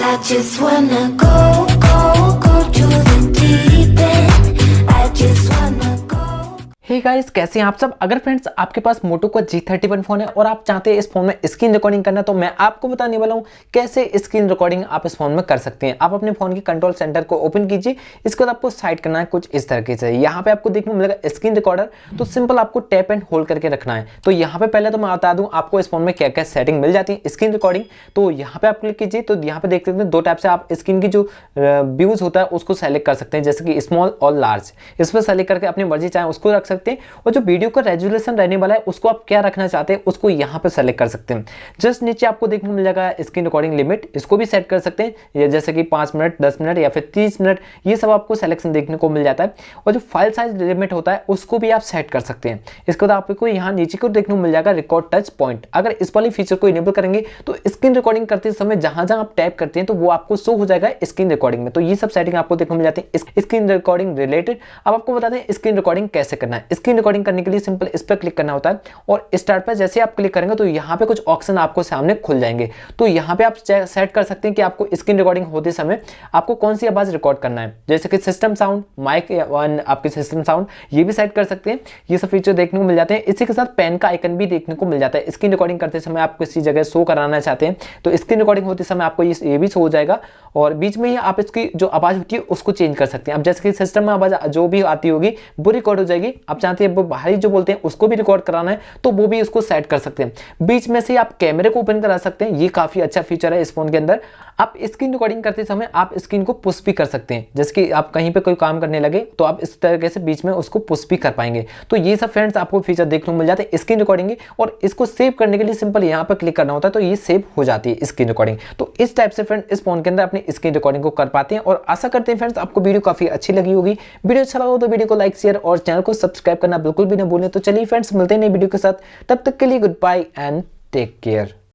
I just wanna go to the deep end. I just wanna go. Hey guys, कैसे हैं आप सब। अगर फ्रेंड्स आपके पास मोटो का G31 फोन है और आप चाहते हैं इस फोन में स्क्रीन रिकॉर्डिंग करना, तो मैं आपको बताने वाला हूं कैसे स्क्रीन रिकॉर्डिंग आप इस फोन में कर सकते हैं। आप अपने फोन के कंट्रोल सेंटर को ओपन कीजिए। इसके बाद आपको साइड करना है कुछ इस तरीके से। यहाँ पे आपको देखने को मिलेगा स्क्रीन रिकॉर्डर, तो सिंपल आपको टैप एंड होल्ड करके रखना है। तो यहाँ पे पहले तो मैं बता दूं आपको इस फोन में क्या क्या सेटिंग मिल जाती है स्क्रीन रिकॉर्डिंग। तो यहाँ पे आप क्लिक कीजिए, तो यहाँ पे देख सकते हैं दो टाइप से आप स्क्रीन की जो व्यूज होता है उसको सेलेक्ट कर सकते हैं, जैसे कि स्मॉल और लार्ज। इस पर सेलेक्ट करके अपनी मर्जी चाहे उसको रख सकते हैं, और जो वीडियो का रेजोल्यूशन रहने वाला है उसको आप क्या रखना चाहते हैं उसको यहाँ पे सेलेक्ट कर सकते हैं। जस्ट नीचे आपको देखने को मिल जाएगा स्क्रीन रिकॉर्डिंग लिमिट, इसको भी सेट कर सकते हैं, ये जैसे कि 5 मिनट, 10 मिनट या फिर 30 मिनट, ये सब आपको सिलेक्शन देखने को मिल जाता है। और जो फाइल साइज लिमिट होता है उसको भी आप सेट कर सकते हैं। इसके बाद आपको यहाँ नीचे को देखने को मिल जाएगा रिकॉर्ड टच पॉइंट। अगर इस वाली फीचर को इनेबल करेंगे तो स्क्रीन रिकॉर्डिंग करते समय जहां जहां आप टैप करते हैं तो वो आपको शो हो जाएगा स्क्रीन रिकॉर्डिंग में। तो ये सब सेटिंग आपको देखने को मिल जाती है स्क्रीन रिकॉर्डिंग रिलेटेड। अब आपको बताते हैं स्क्रीन रिकॉर्डिंग कैसे करना है। स्क्रीन रिकॉर्डिंग करने के लिए सिंपल इस पर क्लिक करना होता है, और स्टार्ट पर जैसे आप क्लिक करेंगे तो यहाँ पे कुछ ऑप्शन आपको सामने खुल जाएंगे। तो यहाँ पे आप सेट कर सकते हैं कि आपको स्क्रीन रिकॉर्डिंग होते समय आपको कौन सी आवाज रिकॉर्ड करना है, जैसे कि सिस्टम साउंड, माइक वन आपके सिस्टम साउंड, ये भी सेट कर सकते हैं। ये सब फीचर देखने को मिल जाते हैं। इसी के साथ पेन का आइकन भी देखने को मिल जाता है। स्क्रीन रिकॉर्डिंग करते समय आप किसी जगह शो कराना चाहते हैं तो स्क्रीन रिकॉर्डिंग होते समय आपको ये भी शो हो जाएगा, और बीच में ही आप इसकी जो आवाज होती है उसको चेंज कर सकते हैं। अब जैसे कि सिस्टम में आवाज जो भी आती होगी वो रिकॉर्ड हो जाएगी। आप चाहते हैं वो बाहरी जो बोलते हैं उसको भी रिकॉर्ड कराना है तो वो भी उसको सेट कर सकते हैं। बीच में से आप कैमरे को ओपन करा सकते हैं, ये काफी अच्छा फीचर है इस फोन के अंदर। आप स्क्रीन रिकॉर्डिंग करते समय आप स्क्रीन को पुश भी कर सकते हैं, जैसे कि आप कहीं पे कोई काम करने लगे तो आप इस तरीके से बीच में उसको पुश भी कर पाएंगे। तो ये सब फ्रेंड्स आपको फीचर देखने को मिल जाते हैं स्क्रीन रिकॉर्डिंग। और इसको सेव करने के लिए सिंपल यहाँ पर क्लिक करना होता है, तो ये सेव हो जाती है स्क्रीन रिकॉर्डिंग। तो इस टाइप से फ्रेंड इस फोन के अंदर अपनी स्क्रीन रिकॉर्डिंग को कर पाते हैं। और आशा करते हैं फ्रेंड्स आपको वीडियो काफी अच्छी लगी होगी। वीडियो अच्छा लगा तो वीडियो को लाइक, शेयर और चैनल को सब्सक्राइब करना बिल्कुल भी ना भूलें। तो चलिए फ्रेंड्स मिलते हैं नई वीडियो के साथ, तब तक के लिए goodbye and take care.